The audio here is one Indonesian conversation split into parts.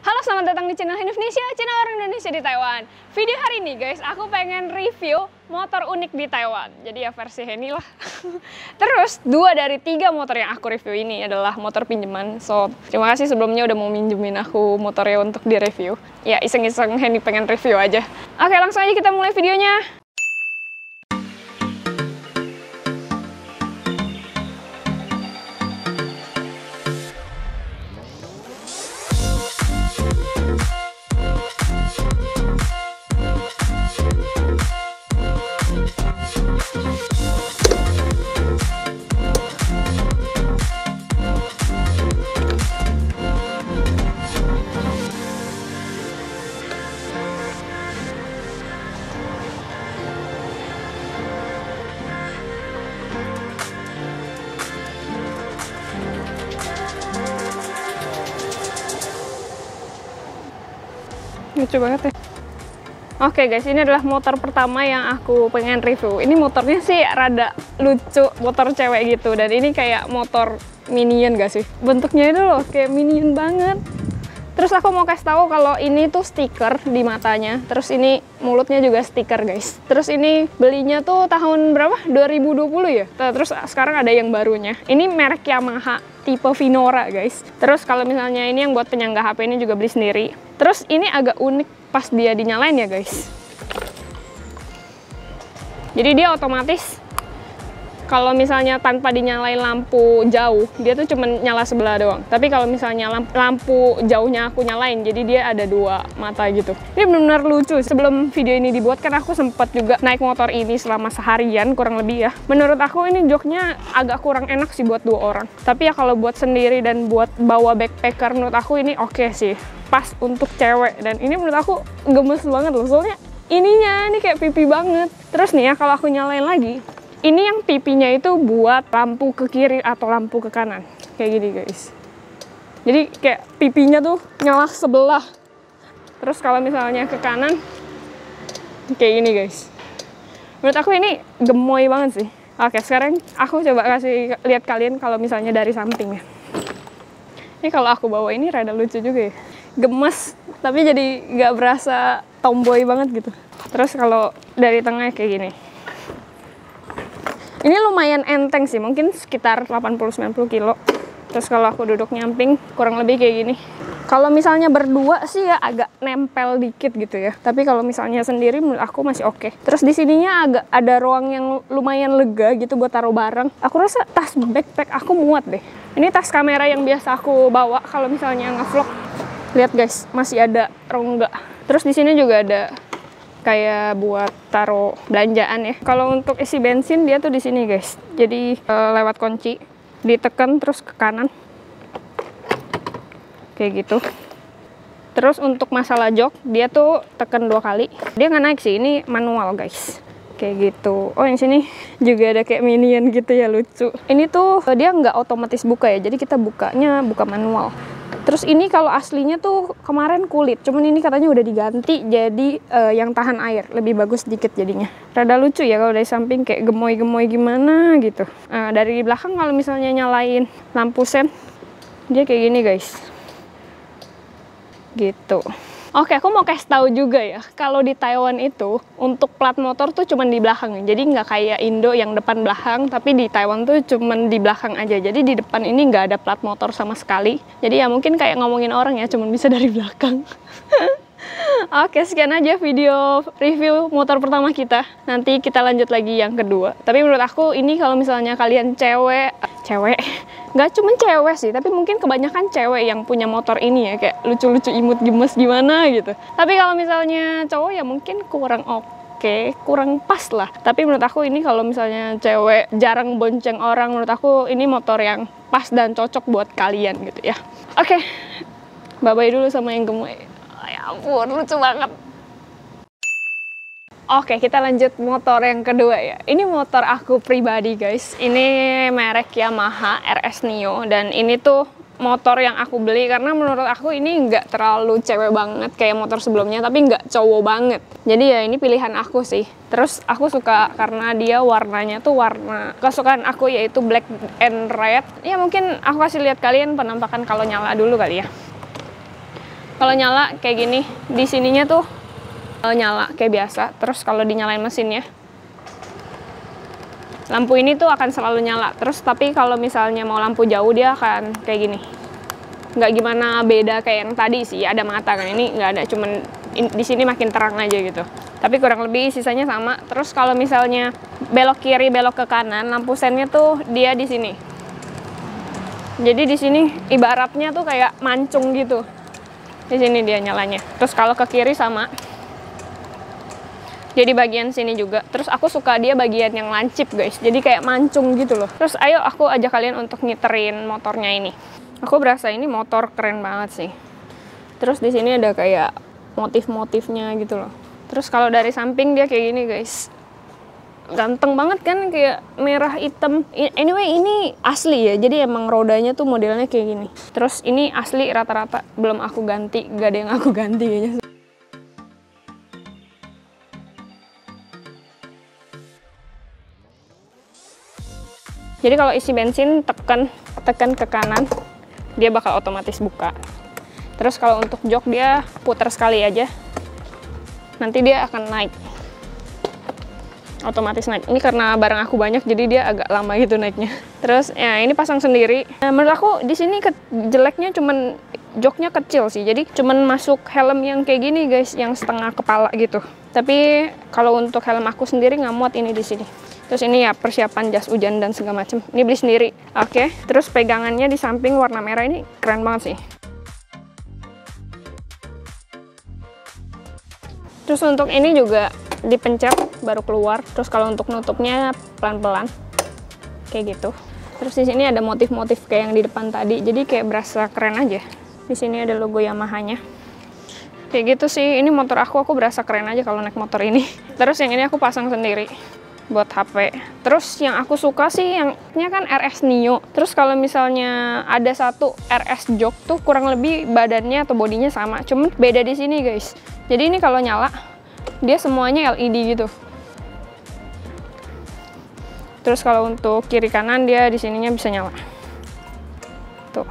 Halo, selamat datang di channel Indonesia, channel orang Indonesia di Taiwan. Video hari ini guys, aku pengen review motor unik di Taiwan. Jadi ya versi Henny lah. Terus 2 dari 3 motor yang aku review ini adalah motor pinjaman. So, terima kasih sebelumnya udah mau minjemin aku motornya untuk di-review. Ya iseng-iseng Henny pengen review aja. Oke, langsung aja kita mulai videonya. Lucu banget ya. Oke guys, ini adalah motor pertama yang aku pengen review. Ini motornya sih rada lucu, motor cewek gitu. Dan ini kayak motor minion gak sih? Bentuknya itu loh kayak minion banget. Terus aku mau kasih tahu kalau ini tuh stiker di matanya. Terus ini mulutnya juga stiker guys. Terus ini belinya tuh tahun berapa? 2020 ya? Terus sekarang ada yang barunya. Ini merek Yamaha tipe Vinora guys. Terus kalau misalnya ini yang buat penyangga HP ini juga beli sendiri. Terus ini agak unik pas dia dinyalain ya guys. Jadi dia otomatis kalau misalnya tanpa dinyalain lampu jauh, dia tuh cuma nyala sebelah doang. Tapi kalau misalnya lampu jauhnya aku nyalain, jadi dia ada 2 mata gitu. Ini benar-benar lucu. Sebelum video ini dibuat kan aku sempat juga naik motor ini selama seharian kurang lebih ya. Menurut aku ini joknya agak kurang enak sih buat 2 orang. Tapi ya kalau buat sendiri dan buat bawa backpacker menurut aku ini oke sih. Pas untuk cewek, dan ini menurut aku gemes banget loh, soalnya ininya ini kayak pipi banget. Terus nih ya kalau aku nyalain lagi, ini yang pipinya itu buat lampu ke kiri atau lampu ke kanan kayak gini guys. Jadi kayak pipinya tuh nyala sebelah. Terus kalau misalnya ke kanan kayak gini guys. Menurut aku ini gemoy banget sih. Oke, sekarang aku coba kasih lihat kalian kalau misalnya dari samping ya. Ini kalau aku bawa ini rada lucu juga ya. Gemes, tapi jadi nggak berasa tomboy banget gitu. Terus kalau dari tengah kayak gini. Ini lumayan enteng sih, mungkin sekitar 80-90 kilo. Terus kalau aku duduk nyamping, kurang lebih kayak gini. Kalau misalnya berdua sih ya agak nempel dikit gitu ya. Tapi kalau misalnya sendiri menurut aku masih oke. Terus di sininya agak ada ruang yang lumayan lega gitu buat taruh barang. Aku rasa tas backpack aku muat deh. Ini tas kamera yang biasa aku bawa kalau misalnya ngevlog. Lihat guys, masih ada rongga. Terus di sini juga ada kayak buat taruh belanjaan ya. Kalau untuk isi bensin dia tuh di sini guys. Jadi lewat kunci, ditekan terus ke kanan. Kayak gitu. Terus untuk masalah jok, dia tuh tekan 2 kali. Dia nggak naik sih, ini manual guys. Kayak gitu. Oh yang sini juga ada kayak minion gitu ya, lucu. Ini tuh dia nggak otomatis buka ya, jadi kita bukanya buka manual. Terus ini kalau aslinya tuh kemarin kulit, cuman ini katanya udah diganti jadi yang tahan air, lebih bagus sedikit jadinya. Rada lucu ya kalau dari samping kayak gemoy-gemoy gimana gitu. Dari belakang kalau misalnya nyalain lampu sen, dia kayak gini guys. Gitu. Oke, aku mau kasih tahu juga ya, kalau di Taiwan itu untuk plat motor tuh cuman di belakang. Jadi nggak kayak Indo yang depan belakang, tapi di Taiwan tuh cuman di belakang aja. Jadi di depan ini nggak ada plat motor sama sekali. Jadi ya mungkin kayak ngomongin orang ya, cuman bisa dari belakang. Oke, sekian aja video review motor pertama kita. Nanti kita lanjut lagi yang kedua. Tapi menurut aku ini kalau misalnya kalian cewek, nggak cuma cewek sih, tapi mungkin kebanyakan cewek yang punya motor ini ya, kayak lucu-lucu imut gemes gimana gitu. Tapi kalau misalnya cowok ya mungkin kurang oke, kurang pas lah. Tapi menurut aku ini kalau misalnya cewek jarang bonceng orang, menurut aku ini motor yang pas dan cocok buat kalian gitu ya. Oke, bye-bye dulu sama yang gemoy. Ya ampun, lucu banget. Oke, kita lanjut motor yang kedua ya. Ini motor aku pribadi guys. Ini merek Yamaha RS Neo. Dan ini tuh motor yang aku beli karena menurut aku ini nggak terlalu cewek banget kayak motor sebelumnya, tapi nggak cowok banget. Jadi ya ini pilihan aku sih. Terus aku suka karena dia warnanya tuh warna kesukaan aku, yaitu black and red. Ya mungkin aku kasih lihat kalian penampakan kalau nyala dulu kali ya. Kalau nyala kayak gini, di sininya tuh nyala kayak biasa. Terus kalau dinyalain mesinnya, lampu ini tuh akan selalu nyala. Terus tapi kalau misalnya mau lampu jauh dia akan kayak gini. Nggak gimana beda kayak yang tadi sih, ada mata kan. Ini nggak ada, cuman di sini makin terang aja gitu. Tapi kurang lebih sisanya sama. Terus kalau misalnya belok kiri, belok ke kanan, lampu sennya tuh dia di sini. Jadi di sini ibaratnya tuh kayak mancung gitu. Di sini dia nyalanya. Terus kalau ke kiri sama. Jadi bagian sini juga. Terus aku suka dia bagian yang lancip guys. Jadi kayak mancung gitu loh. Terus ayo aku ajak kalian untuk ngiterin motornya ini. Aku berasa ini motor keren banget sih. Terus di sini ada kayak motif-motifnya gitu loh. Terus kalau dari samping dia kayak gini guys. Ganteng banget kan, kayak merah hitam. Anyway ini asli ya, jadi emang rodanya tuh modelnya kayak gini. Terus ini asli rata-rata, belum aku ganti, gak ada yang aku ganti kayaknya. Jadi kalau isi bensin tekan ke kanan, dia bakal otomatis buka. Terus kalau untuk jok dia putar sekali aja, nanti dia akan naik. Otomatis naik. Ini karena barang aku banyak jadi dia agak lama gitu naiknya. Terus ya ini pasang sendiri. Nah, menurut aku di sini jeleknya cuman joknya kecil sih. Jadi cuman masuk helm yang kayak gini guys, yang setengah kepala gitu. Tapi kalau untuk helm aku sendiri nggak muat ini di sini. Terus ini ya persiapan jas hujan dan segala macem. Ini beli sendiri. Oke. Terus pegangannya di samping warna merah ini keren banget sih. Terus untuk ini juga dipencet baru keluar. Terus kalau untuk nutupnya pelan-pelan kayak gitu. Terus di sini ada motif-motif kayak yang di depan tadi. Jadi kayak berasa keren aja. Di sini ada logo Yamaha-nya. Kayak gitu sih. Ini motor aku berasa keren aja kalau naik motor ini. Terus yang ini aku pasang sendiri buat HP. Terus yang aku suka sih yang kan RS Neo. Terus kalau misalnya ada satu RS jok tuh kurang lebih badannya atau bodinya sama. Cuman beda di sini guys. Jadi ini kalau nyala dia semuanya LED gitu. Terus kalau untuk kiri kanan dia di sininya bisa nyala. Tuh.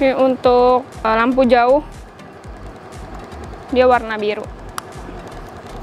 Ini untuk lampu jauh dia warna biru.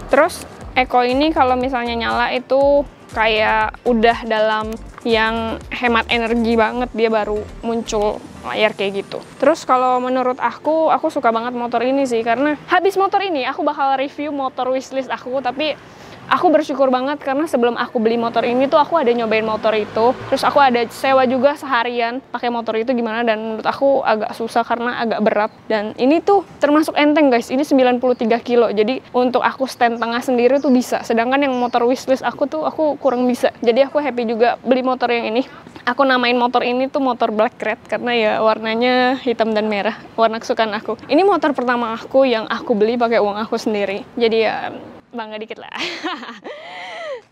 Terus Eco ini kalau misalnya nyala itu kayak udah dalam yang hemat energi banget, dia baru muncul layar kayak gitu. Terus kalau menurut aku suka banget motor ini sih, karena habis motor ini aku bakal review motor wishlist aku, tapi aku bersyukur banget karena sebelum aku beli motor ini tuh aku ada nyobain motor itu. Terus aku ada sewa juga seharian pakai motor itu gimana, dan menurut aku agak susah karena agak berat. Dan ini tuh termasuk enteng guys, ini 93 kilo. Jadi untuk aku stand tengah sendiri tuh bisa. Sedangkan yang motor wishlist aku tuh aku kurang bisa. Jadi aku happy juga beli motor yang ini. Aku namain motor ini tuh motor Black Red karena ya warnanya hitam dan merah, warna kesukaan aku. Ini motor pertama aku yang aku beli pakai uang aku sendiri. Jadi ya bangga dikit lah.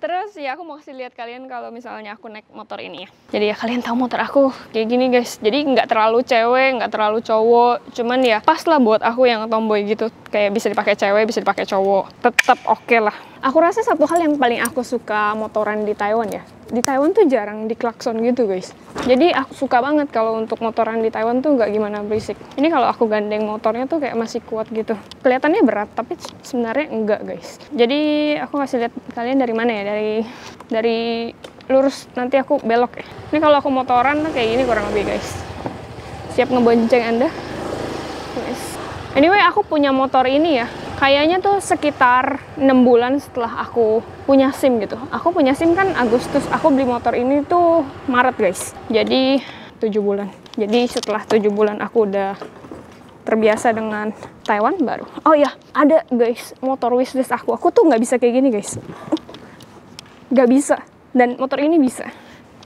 Terus ya aku mau kasih lihat kalian kalau misalnya aku naik motor ini ya. Jadi ya kalian tahu motor aku kayak gini guys. Jadi nggak terlalu cewek, nggak terlalu cowok. Cuman ya pas lah buat aku yang tomboy gitu. Kayak bisa dipakai cewek, bisa dipakai cowok. Tetap oke lah. Aku rasa satu hal yang paling aku suka motoran di Taiwan ya. Di Taiwan tuh jarang diklakson gitu guys. Jadi aku suka banget kalau untuk motoran di Taiwan tuh nggak gimana berisik. Ini kalau aku gandeng motornya tuh kayak masih kuat gitu. Kelihatannya berat tapi sebenarnya enggak guys. Jadi aku kasih lihat kalian dari mana ya, dari lurus, nanti aku belok ya. Ini kalau aku motoran tuh kayak gini kurang lebih guys. Siap ngebonceng Anda? Nice. Anyway aku punya motor ini ya. Kayaknya tuh sekitar 6 bulan setelah aku punya SIM gitu. Aku punya SIM kan Agustus, aku beli motor ini tuh Maret guys. Jadi 7 bulan. Jadi setelah 7 bulan aku udah terbiasa dengan Taiwan baru. Oh ya, ada guys motor wishlist aku. Aku tuh nggak bisa kayak gini guys. Nggak bisa. Dan motor ini bisa.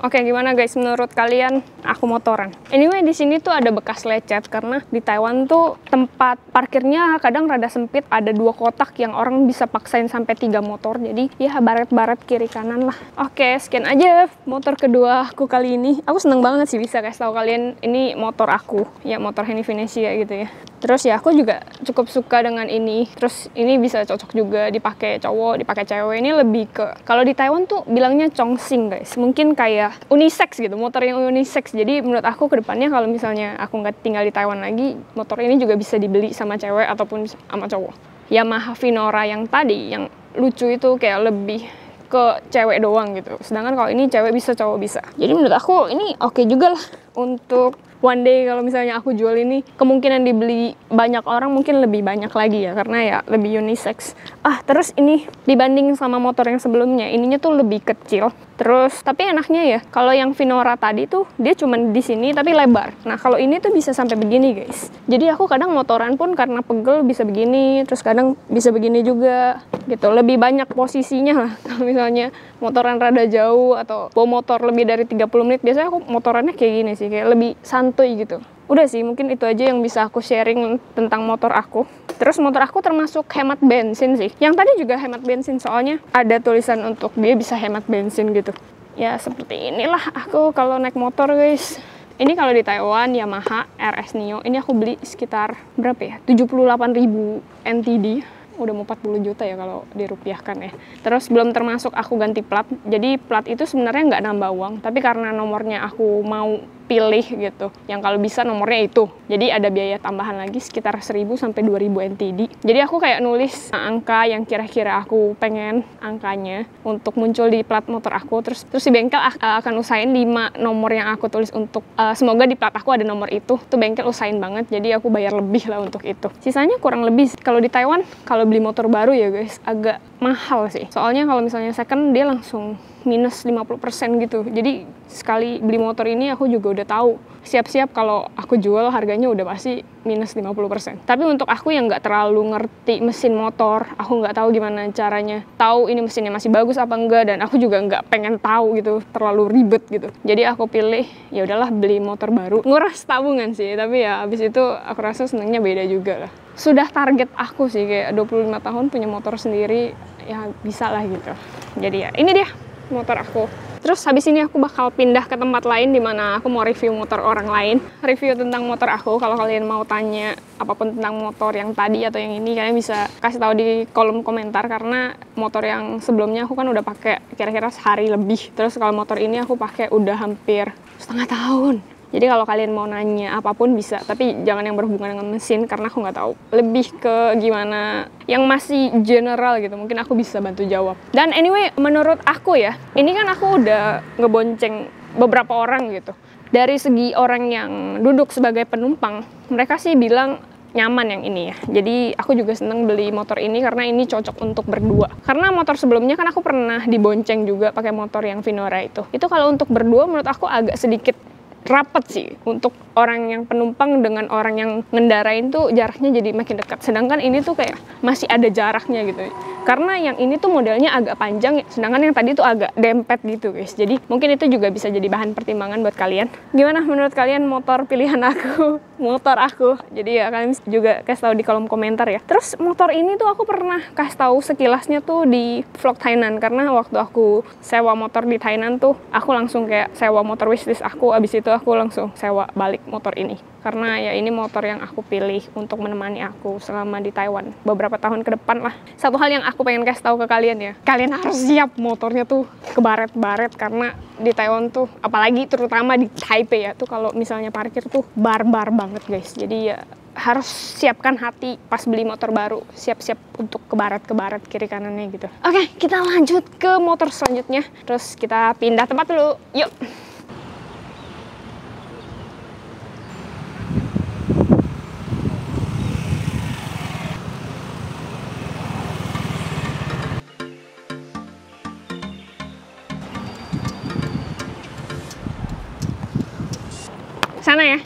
Oke, gimana guys menurut kalian aku motoran? Anyway, di sini tuh ada bekas lecet karena di Taiwan tuh tempat parkirnya kadang rada sempit, ada 2 kotak yang orang bisa paksain sampai 3 motor. Jadi ya baret-baret kiri kanan lah. Oke, sekian aja motor kedua aku kali ini. Aku seneng banget sih bisa kasih tahu kalian ini motor aku, ya motor Henny Venetia gitu ya. Terus ya aku juga cukup suka dengan ini. Terus ini bisa cocok juga dipakai cowok, dipakai cewek. Ini lebih ke, kalau di Taiwan tuh bilangnya Chongqing guys. Mungkin kayak unisex gitu, motor yang unisex. Jadi menurut aku ke depannya kalau misalnya aku nggak tinggal di Taiwan lagi, motor ini juga bisa dibeli sama cewek ataupun sama cowok. Yamaha Vinora yang tadi, yang lucu itu kayak lebih ke cewek doang gitu. Sedangkan kalau ini cewek bisa, cowok bisa. Jadi menurut aku ini oke juga lah untuk one day kalau misalnya aku jual ini, kemungkinan dibeli banyak orang mungkin lebih banyak lagi ya, karena ya lebih unisex. Terus ini dibanding sama motor yang sebelumnya, ininya tuh lebih kecil. Terus tapi enaknya ya, kalau yang Vinora tadi tuh dia cuman di sini tapi lebar. Nah kalau ini tuh bisa sampai begini guys. Jadi aku kadang motoran pun karena pegel bisa begini, terus kadang bisa begini juga gitu. Lebih banyak posisinya lah. Kalau misalnya motoran rada jauh atau bawa motor lebih dari 30 menit, biasanya aku motorannya kayak gini sih, kayak lebih santuy gitu. Udah sih, mungkin itu aja yang bisa aku sharing tentang motor aku. Terus motor aku termasuk hemat bensin sih. Yang tadi juga hemat bensin, soalnya ada tulisan untuk dia bisa hemat bensin gitu. Ya seperti inilah aku kalau naik motor guys. Ini kalau di Taiwan, Yamaha RS Neo. Ini aku beli sekitar berapa ya? 78.000 NTD. Udah mau 40 juta ya kalau dirupiahkan ya. Terus belum termasuk aku ganti plat. Jadi plat itu sebenarnya nggak nambah uang. Tapi karena nomornya aku mau pilih gitu, yang kalau bisa nomornya itu. Jadi ada biaya tambahan lagi sekitar 1.000 sampai 2.000 NTD. Jadi aku kayak nulis angka yang kira-kira aku pengen angkanya untuk muncul di plat motor aku. Terus di bengkel akan usahain 5 nomor yang aku tulis untuk semoga di plat aku ada nomor itu. Tuh bengkel usahain banget. Jadi aku bayar lebih lah untuk itu. Sisanya kurang lebih kalau di Taiwan kalau beli motor baru ya guys agak mahal sih. Soalnya kalau misalnya second dia langsung minus 50% gitu. Jadi sekali beli motor ini aku juga udah tahu siap-siap kalau aku jual harganya udah pasti minus 50%. Tapi untuk aku yang nggak terlalu ngerti mesin motor, aku nggak tahu gimana caranya tahu ini mesinnya masih bagus apa enggak, dan aku juga nggak pengen tahu gitu, terlalu ribet gitu. Jadi aku pilih ya udahlah beli motor baru, nguras tabungan sih, tapi ya abis itu aku rasa senangnya beda juga lah. Sudah target aku sih kayak 25 tahun punya motor sendiri, ya bisa lah gitu. Jadi ya ini dia motor aku. Terus habis ini aku bakal pindah ke tempat lain di mana aku mau review motor orang lain. Review tentang motor aku. Kalau kalian mau tanya apapun tentang motor yang tadi atau yang ini, kalian bisa kasih tahu di kolom komentar, karena motor yang sebelumnya aku kan udah pakai kira-kira sehari lebih. Terus kalau motor ini aku pakai udah hampir setengah tahun. Jadi kalau kalian mau nanya apapun bisa, tapi jangan yang berhubungan dengan mesin karena aku nggak tahu. Lebih ke gimana yang masih general gitu, mungkin aku bisa bantu jawab. Dan anyway, menurut aku ya, ini kan aku udah ngebonceng beberapa orang gitu. Dari segi orang yang duduk sebagai penumpang, mereka sih bilang nyaman yang ini ya. Jadi aku juga seneng beli motor ini karena ini cocok untuk berdua. Karena motor sebelumnya kan aku pernah dibonceng juga pakai motor yang Vinora itu. Itu kalau untuk berdua menurut aku agak sedikit rapet sih. Untuk orang yang penumpang dengan orang yang ngendarain tuh jaraknya jadi makin dekat. Sedangkan ini tuh kayak masih ada jaraknya gitu. Karena yang ini tuh modelnya agak panjang, sedangkan yang tadi tuh agak dempet gitu guys. Jadi mungkin itu juga bisa jadi bahan pertimbangan buat kalian. Gimana menurut kalian motor pilihan aku? Motor aku. Jadi ya kalian juga kasih tahu di kolom komentar ya. Terus motor ini tuh aku pernah kasih tahu sekilasnya tuh di vlog Thailand. Karena waktu aku sewa motor di Thailand tuh, aku langsung kayak sewa motor wishlist aku. Abis itu aku langsung sewa balik motor ini. Karena ya ini motor yang aku pilih untuk menemani aku selama di Taiwan beberapa tahun ke depan lah. Satu hal yang aku pengen kasih tahu ke kalian ya, kalian harus siap motornya tuh kebaret-baret, karena di Taiwan tuh, apalagi terutama di Taipei ya, tuh kalau misalnya parkir tuh barbar banget guys. Jadi ya harus siapkan hati pas beli motor baru, siap-siap untuk kebaret-kebaret kiri kanannya gitu. Oke, kita lanjut ke motor selanjutnya. Terus kita pindah tempat dulu, yuk. Sana ya.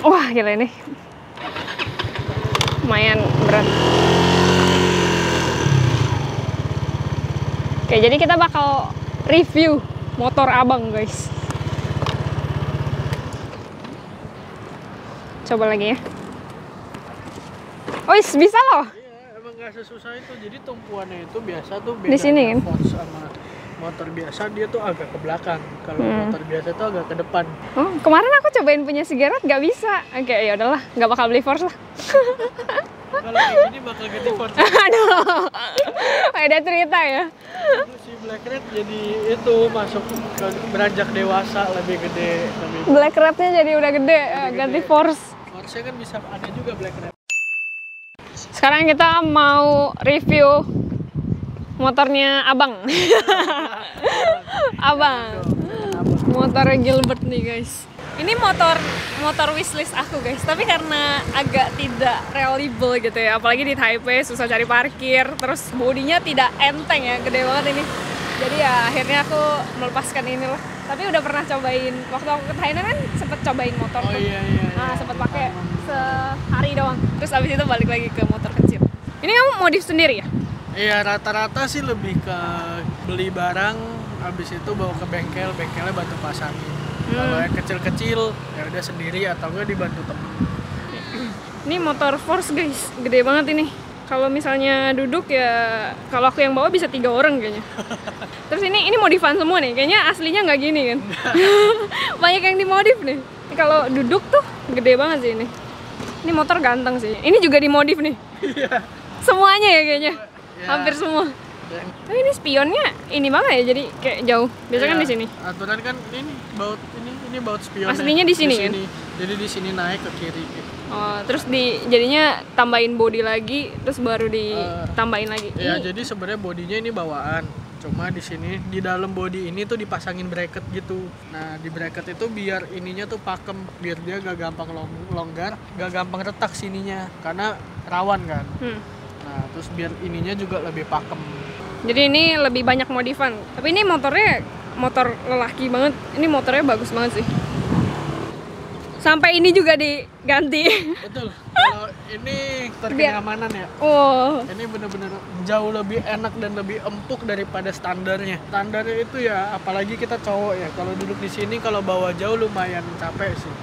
Wah gila ini lumayan berat. Oke, jadi kita bakal review motor abang guys. Coba lagi ya. Oh bisa loh. Iya, emang gak sesusah itu. Jadi tumpuannya itu biasa tuh beda di sini kan? Force sama motor biasa dia tuh agak ke belakang. Kalau motor biasa tuh agak ke depan. Oh, kemarin aku cobain punya si Gerard nggak bisa. Oke, ya udahlah, nggak bakal beli Force lah. Kalau kayak gini bakal ganti Force. Aduh, ada cerita ya. Si Black Red jadi itu masuk ke beranjak dewasa, lebih gede, lebih. Black Red-nya jadi udah gede, ganti Force. Force-nya kan bisa ada juga Black Red. Sekarang kita mau review motornya Abang. Abang. Motor Gilbert nih, guys. Ini motor wishlist aku, guys. Tapi karena agak tidak reliable gitu ya, apalagi di Taipei susah cari parkir, terus bodinya tidak enteng ya, gede banget ini. Jadi ya akhirnya aku melepaskan ini loh. Tapi udah pernah cobain waktu aku ke Thailand kan sempet cobain motor tuh. Iya. Nah, sempet pakai sehari doang. Terus abis itu balik lagi ke motor kecil. Ini kamu modif sendiri ya? Iya, rata-rata sih lebih ke beli barang, habis itu bawa ke bengkel, bengkelnya bantu pasangin. Kalau yang kecil-kecil ya udah sendiri atau enggak dibantu temen. Ini motor Force, guys, gede banget ini. Kalau misalnya duduk ya, kalau aku yang bawa bisa 3 orang kayaknya. Terus ini modifan semua nih, kayaknya aslinya nggak gini kan? Banyak yang dimodif nih. Kalau duduk tuh gede banget sih ini. Ini motor ganteng sih. Ini juga dimodif nih. Semuanya ya kayaknya, hampir semua. Tapi ini spionnya ini banget ya, jadi kayak jauh. Biasanya kan di sini. Aturan kan ini baut spionnya. Aslinya di sini kan? Jadi di sini naik ke kiri gitu. Oh, terus jadinya tambahin bodi lagi, terus baru ditambahin lagi. Ya, jadi sebenarnya bodinya ini bawaan. Cuma di sini di dalam bodi ini tuh dipasangin bracket gitu. Nah, di bracket itu biar ininya tuh pakem, biar dia gak gampang longgar, gak gampang retak sininya karena rawan kan. Nah, terus biar ininya juga lebih pakem. Jadi ini lebih banyak modifan. Tapi ini motornya motor lelaki banget. Ini motornya bagus banget sih. Sampai ini juga diganti. Betul. Kalau ini terkenyamanan ya. Oh. Ini bener-bener jauh lebih enak dan lebih empuk daripada standarnya. Standarnya itu ya, apalagi kita cowok ya. Kalau duduk di sini kalau bawa jauh lumayan capek sih.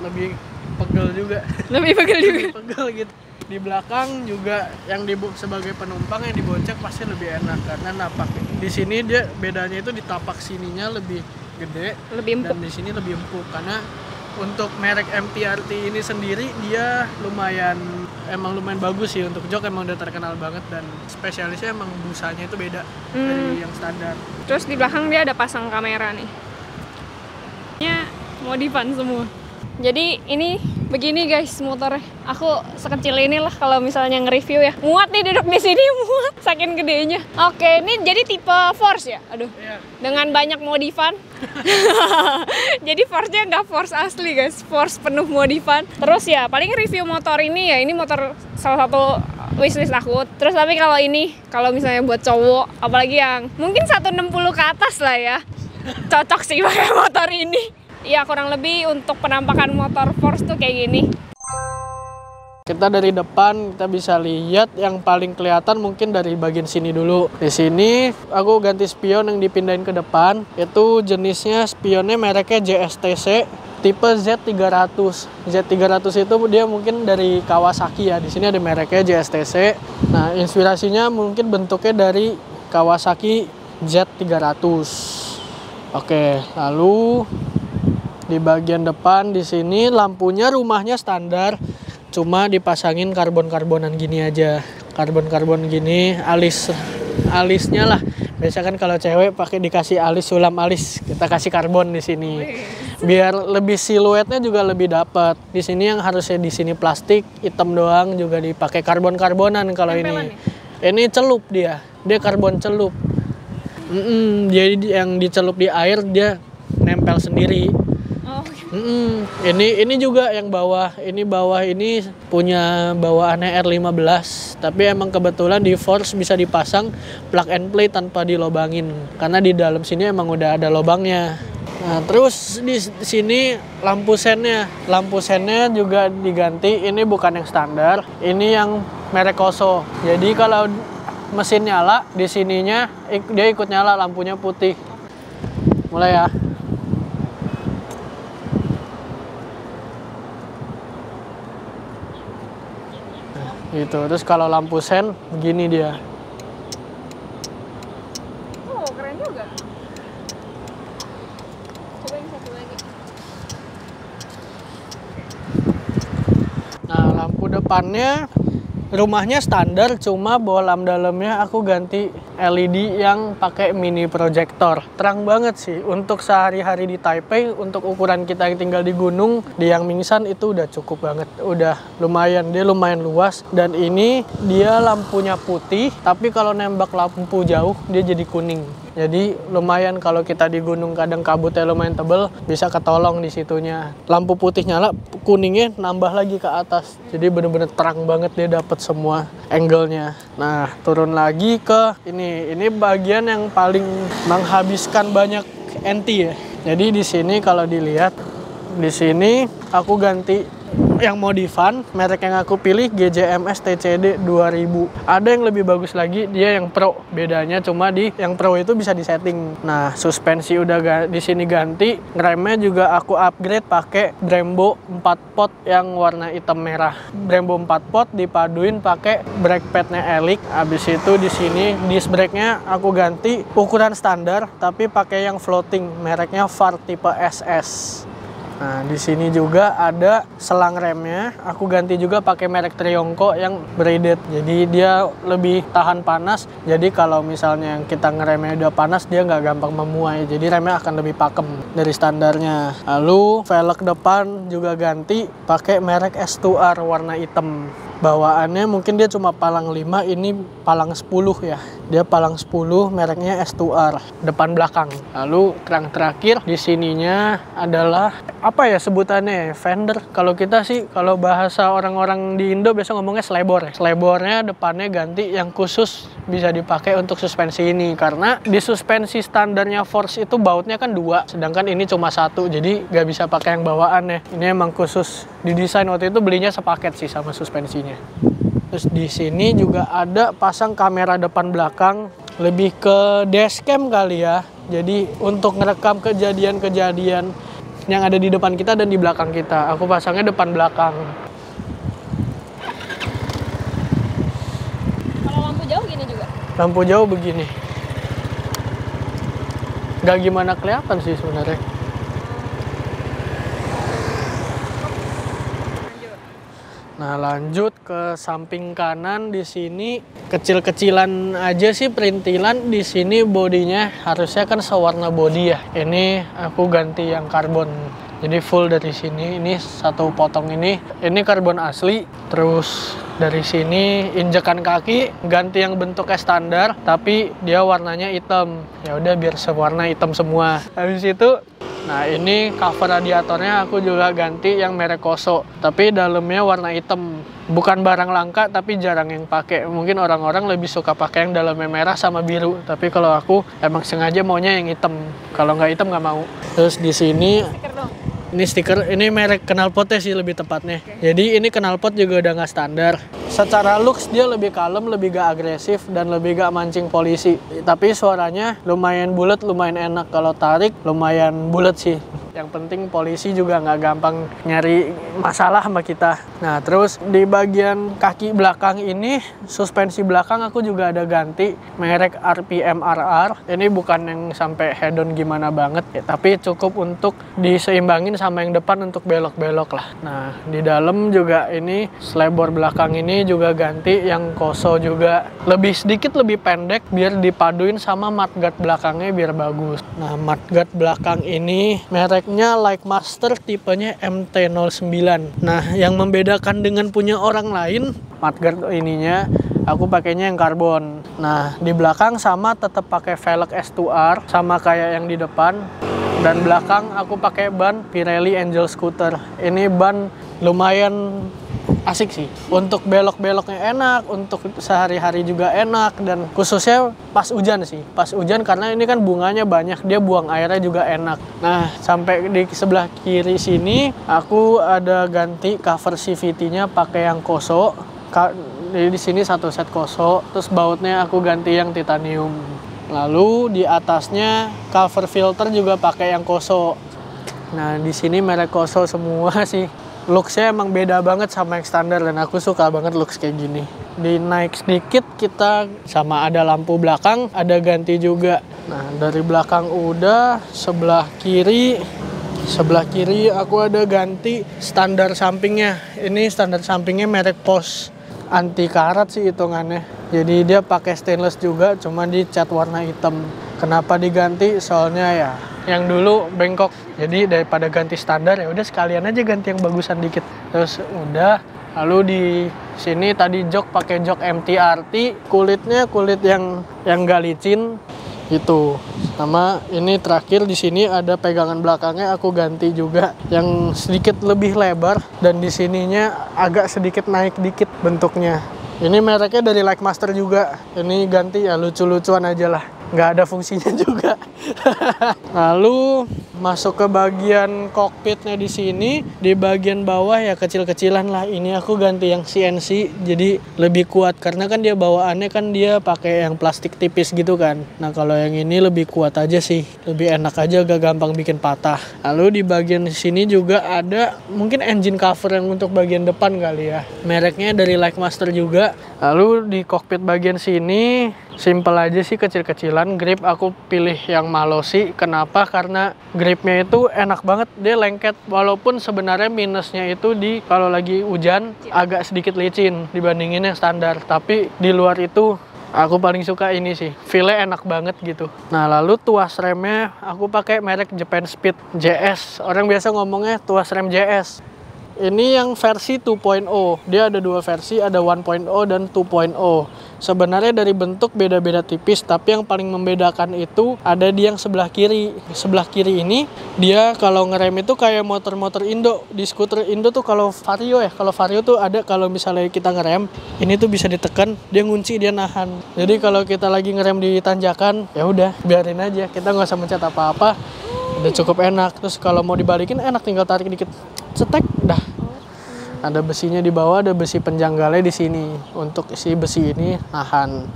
Lebih pegel juga. Lebih pegel juga. Pegel gitu. Di belakang juga yang sebagai penumpang yang dibonceng pasti lebih enak karena napak. Di sini dia bedanya itu di tapak sininya lebih gede, lebih empuk. Dan di sini lebih empuk karena untuk merek MTRT ini sendiri dia lumayan bagus sih untuk jok, emang udah terkenal banget dan spesialisnya emang busanya itu beda dari yang standar. Terus di belakang dia ada pasang kamera nih. Ini modifan semua. Jadi ini begini guys motornya. Aku sekecil inilah kalau misalnya nge-review ya. Muat nih duduk di sini, muat saking gedenya. Oke, ini jadi tipe Force ya? Aduh. Iya. Dengan banyak modifan. Jadi Force-nya nggak Force asli guys, Force penuh modifan. Terus ya paling review motor ini ya, ini motor salah satu wishlist aku. Terus tapi kalau misalnya buat cowok, apalagi yang mungkin 160 ke atas lah ya, cocok sih pakai motor ini. Ya kurang lebih untuk penampakan motor Force tuh kayak gini. Kita dari depan kita bisa lihat yang paling kelihatan mungkin dari bagian sini dulu. Di sini aku ganti spion yang dipindahin ke depan. Itu jenisnya spionnya mereknya JSTC tipe Z300. Z300 itu dia mungkin dari Kawasaki ya. Di sini ada mereknya JSTC. Nah, inspirasinya mungkin bentuknya dari Kawasaki Z300. Oke, lalu di bagian depan di sini lampunya rumahnya standar, cuma dipasangin karbon-karbonan gini aja. Karbon-karbon gini, alisnya lah. Biasa kan kalau cewek pakai dikasih alis, sulam alis, kita kasih karbon di sini. Biar lebih siluetnya juga lebih dapat. Di sini yang harusnya di sini plastik, hitam doang juga dipakai karbon-karbonan kalau ini. Ini celup dia karbon celup. Jadi yang dicelup di air dia nempel sendiri. Ini juga yang bawah ini punya bawaannya R15, tapi emang kebetulan di Force bisa dipasang plug and play tanpa dilobangin karena di dalam sini emang udah ada lobangnya. Nah, terus di sini lampu sennya juga diganti. Ini bukan yang standar, ini yang merek Koso. Jadi kalau mesin nyala di sininya dia ikut nyala, lampunya putih. Mulai ya. Gitu. Terus kalau lampu sen begini dia. Oh, keren juga. depannya rumahnya standar, cuma bolam dalamnya aku ganti LED yang pakai mini proyektor. Terang banget sih untuk sehari-hari di Taipei, untuk ukuran kita yang tinggal di gunung, di Yang Mingsan itu udah cukup banget. Udah lumayan, dia lumayan luas. Dan ini dia lampunya putih, tapi kalau nembak lampu jauh dia jadi kuning. Jadi lumayan kalau kita di gunung kadang kabutnya lumayan tebel, bisa ketolong di situnya. Lampu putih nyala, kuningnya nambah lagi ke atas. Jadi bener-bener terang banget, dia dapat semua angle-nya. Nah, turun lagi ke ini bagian yang paling menghabiskan banyak NT ya. Jadi di sini kalau dilihat, di sini aku ganti yang modifan, merek yang aku pilih GJMS TCD 2000. Ada yang lebih bagus lagi, dia yang Pro. Bedanya cuma di yang Pro itu bisa disetting. Nah, suspensi udah di sini ganti, remnya juga aku upgrade pakai Brembo 4 pot yang warna hitam merah. Brembo 4 pot dipaduin pakai brake padnya Elix. Habis itu di sini disc brake-nya aku ganti ukuran standar tapi pakai yang floating, mereknya VAR tipe SS. Nah, di sini juga ada selang remnya. Aku ganti juga pakai merek Trionco yang braided. Jadi dia lebih tahan panas. Jadi kalau misalnya kita ngeremnya udah panas, dia nggak gampang memuai. Jadi remnya akan lebih pakem dari standarnya. Lalu velg depan juga ganti pakai merek S2R warna hitam. Bawaannya mungkin dia cuma palang 5, ini palang 10 ya. Dia palang 10, mereknya S2R, depan belakang. Lalu kerang terakhir di sininya adalah apa ya sebutannya? Fender. Kalau kita sih, kalau bahasa orang-orang di Indo biasa ngomongnya slebor ya. Slebornya depannya ganti yang khusus bisa dipakai untuk suspensi ini. Karena di suspensi standarnya Force itu bautnya kan 2, sedangkan ini cuma 1. Jadi nggak bisa pakai yang bawaan ya. Ini emang khusus didesain, waktu itu belinya sepaket sih sama suspensinya. Terus di sini juga ada pasang kamera depan belakang, lebih ke dashcam kali ya. Jadi untuk ngerekam kejadian-kejadian yang ada di depan kita dan di belakang kita. Aku pasangnya depan belakang. Kalau lampu jauh gini juga? Lampu jauh begini. Gak gimana kelihatan sih sebenarnya. Nah, lanjut ke samping kanan. Di sini kecil-kecilan aja sih perintilan. Di sini bodinya harusnya kan sewarna body ya. Ini aku ganti yang karbon. Jadi full dari sini. Ini satu potong ini karbon asli. Terus dari sini injekan kaki ganti yang bentuknya standar, tapi dia warnanya hitam. Ya udah biar sewarna hitam semua. Habis itu, nah ini cover radiatornya aku juga ganti yang merek Koso, tapi dalamnya warna hitam. Bukan barang langka tapi jarang yang pakai. Mungkin orang-orang lebih suka pakai yang dalamnya merah sama biru. Tapi kalau aku emang sengaja maunya yang hitam. Kalau nggak hitam nggak mau. Terus di sini ini stiker, ini merek knalpotnya sih lebih tepatnya. Jadi ini knalpot juga udah nggak standar. Secara looks dia lebih kalem, lebih gak agresif, dan lebih gak mancing polisi. Tapi suaranya lumayan bulat, lumayan enak. Kalau tarik lumayan bulat sih. Yang penting polisi juga nggak gampang nyari masalah sama kita. Nah, terus di bagian kaki belakang ini, suspensi belakang aku juga ada ganti merek RPM RR. Ini bukan yang sampai head-on gimana banget ya, tapi cukup untuk diseimbangin sama yang depan untuk belok-belok lah. Nah, di dalam juga ini slebor belakang ini juga ganti yang Koso juga. Sedikit lebih pendek biar dipaduin sama mudguard belakangnya biar bagus. Nah, mudguard belakang ini mereknya Like Master, tipenya MT09. Nah, yang membedakan dengan punya orang lain, mudguard ininya aku pakainya yang karbon. Nah, di belakang sama tetap pakai velg S2R sama kayak yang di depan. Dan belakang aku pakai ban Pirelli Angel Scooter. Ini ban lumayan asik sih. Untuk belok-beloknya enak, untuk sehari-hari juga enak, dan khususnya pas hujan sih. Pas hujan karena ini kan bunganya banyak, dia buang airnya juga enak. Nah, sampai di sebelah kiri sini aku ada ganti cover CVT-nya pakai yang Koso. Jadi di sini satu set Koso, terus bautnya aku ganti yang titanium. Lalu di atasnya cover filter juga pakai yang Koso. Nah, di sini merek Koso semua sih. Looksnya emang beda banget sama yang standar, dan aku suka banget looks kayak gini. Dinaik sedikit kita sama ada lampu belakang, ada ganti juga. Nah, dari belakang udah, sebelah kiri Sebelah kiri aku ada ganti standar sampingnya. Ini standar sampingnya merek Porsche, anti karat sih hitungannya. Jadi dia pakai stainless juga, cuma dicat warna hitam. Kenapa diganti? Soalnya ya yang dulu bengkok. Jadi daripada ganti standar ya udah sekalian aja ganti yang bagusan dikit. Terus udah, lalu di sini tadi jok pakai jok MTRT, kulitnya kulit yang gak licin gitu. Sama ini terakhir di sini ada pegangan belakangnya aku ganti juga yang sedikit lebih lebar dan di sininya agak sedikit naik dikit bentuknya. Ini mereknya dari Likemaster juga. Ini ganti ya lucu-lucuan aja lah, nggak ada fungsinya juga. Lalu masuk ke bagian kokpitnya di sini, di bagian bawah ya kecil-kecilan lah. Ini aku ganti yang CNC jadi lebih kuat karena kan dia bawaannya kan dia pakai yang plastik tipis gitu kan. Nah kalau yang ini lebih kuat aja sih, lebih enak aja, gak gampang bikin patah. Lalu di bagian sini juga ada mungkin engine cover yang untuk bagian depan kali ya. Mereknya dari Likemaster juga. Lalu di kokpit bagian sini simple aja sih, kecil-kecilan. Grip aku pilih yang Mallosi. Kenapa? Karena gripnya itu enak banget, dia lengket. Walaupun sebenarnya minusnya itu di kalau lagi hujan agak sedikit licin dibandingin yang standar. Tapi di luar itu aku paling suka ini sih, feel-nya enak banget gitu. Nah lalu tuas remnya aku pakai merek Japan Speed JS. Orang biasa ngomongnya tuas rem JS. Ini yang versi 2.0. Dia ada dua versi, ada 1.0 dan 2.0. Sebenarnya dari bentuk beda-beda tipis, tapi yang paling membedakan itu ada di yang sebelah kiri. Sebelah kiri ini dia kalau ngerem itu kayak motor-motor Indo. Di skuter Indo tuh kalau Vario ya, kalau Vario tuh ada kalau misalnya kita ngerem, ini tuh bisa ditekan, dia ngunci, dia nahan. Jadi kalau kita lagi ngerem di tanjakan, ya udah biarin aja, kita nggak usah mencet apa-apa. Udah cukup enak. Terus kalau mau dibalikin enak, tinggal tarik dikit, cetek, dah. Ada besinya di bawah, ada besi penjanggalnya di sini. Untuk si besi ini nahan.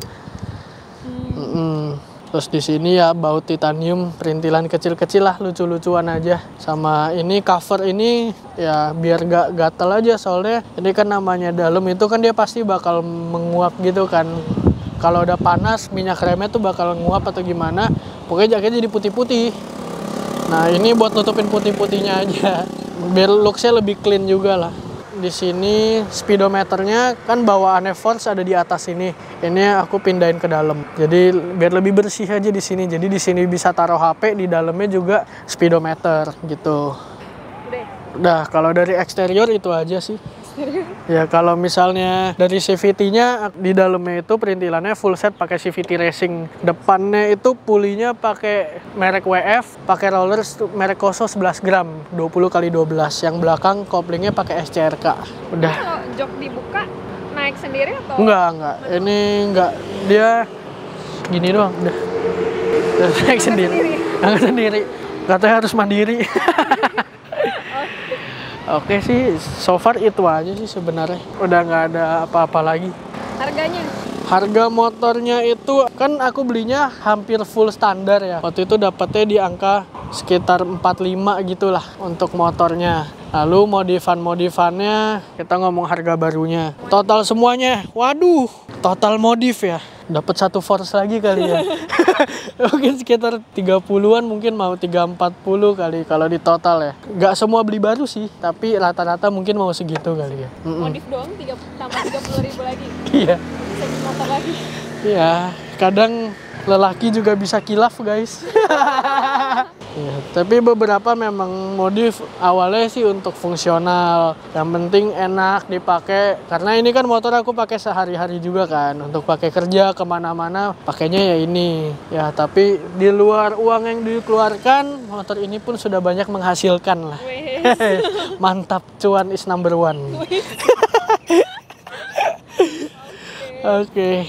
Terus di sini ya baut titanium, perintilan kecil-kecil lah, lucu-lucuan aja. Sama ini cover ini ya biar gak gatel aja, soalnya ini kan namanya dalam itu kan dia pasti bakal menguap gitu kan. Kalau udah panas minyak remnya tuh bakal nguap atau gimana. Pokoknya jaketnya jadi putih-putih. Nah ini buat nutupin putih-putihnya aja, biar looksnya lebih clean juga lah. Di sini speedometernya kan bawaannya Force ada di atas ini. Ini aku pindahin ke dalam. Jadi biar lebih bersih aja di sini. Jadi di sini bisa taruh HP, di dalamnya juga speedometer gitu. Udah, kalau dari eksterior itu aja sih. Ya kalau misalnya dari CVT-nya di dalamnya itu perintilannya full set pakai CVT Racing. Depannya itu pulinya pakai merek WF, pakai rollers merek Koso 11 gram 20x12. Yang belakang koplingnya pakai SCRK. Udah. Kalau jok dibuka naik sendiri atau? Enggak. Ini enggak. Dia gini doang, udah. Naik sendiri. Naik sendiri. Katanya harus mandiri. Oke sih, so far itu aja sih sebenarnya. Udah nggak ada apa-apa lagi. Harganya? Harga motornya itu kan aku belinya hampir full standar ya. Waktu itu dapetnya di angka sekitar 45 gitulah untuk motornya. Lalu modifan-modifannya kita ngomong harga barunya. Total semuanya, waduh, total modif ya. Dapat satu Force lagi kali ya. Mungkin sekitar 30-an, mungkin mau 340 kali kalau di total ya. Nggak semua beli baru sih, tapi rata-rata mungkin mau segitu kali ya. Modif doang tambah 30.000 lagi. Iya. Bisa beli motor lagi. Iya, kadang lelaki juga bisa kilaf guys. Ya, tapi beberapa memang modif awalnya sih untuk fungsional. Yang penting enak dipakai. Karena ini kan motor aku pakai sehari-hari juga kan. Untuk pakai kerja kemana-mana pakainya ya ini. Ya tapi di luar uang yang dikeluarkan, motor ini pun sudah banyak menghasilkan lah. Mantap, cuan is number one. Oke.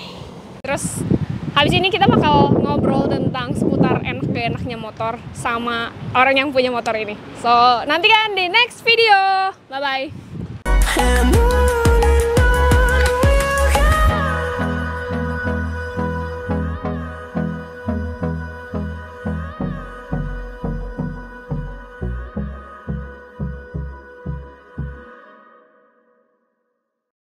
Terus habis ini kita bakal ngobrol tentang seputar enak gak enaknya motor sama orang yang punya motor ini. So, nantikan di next video. Bye-bye.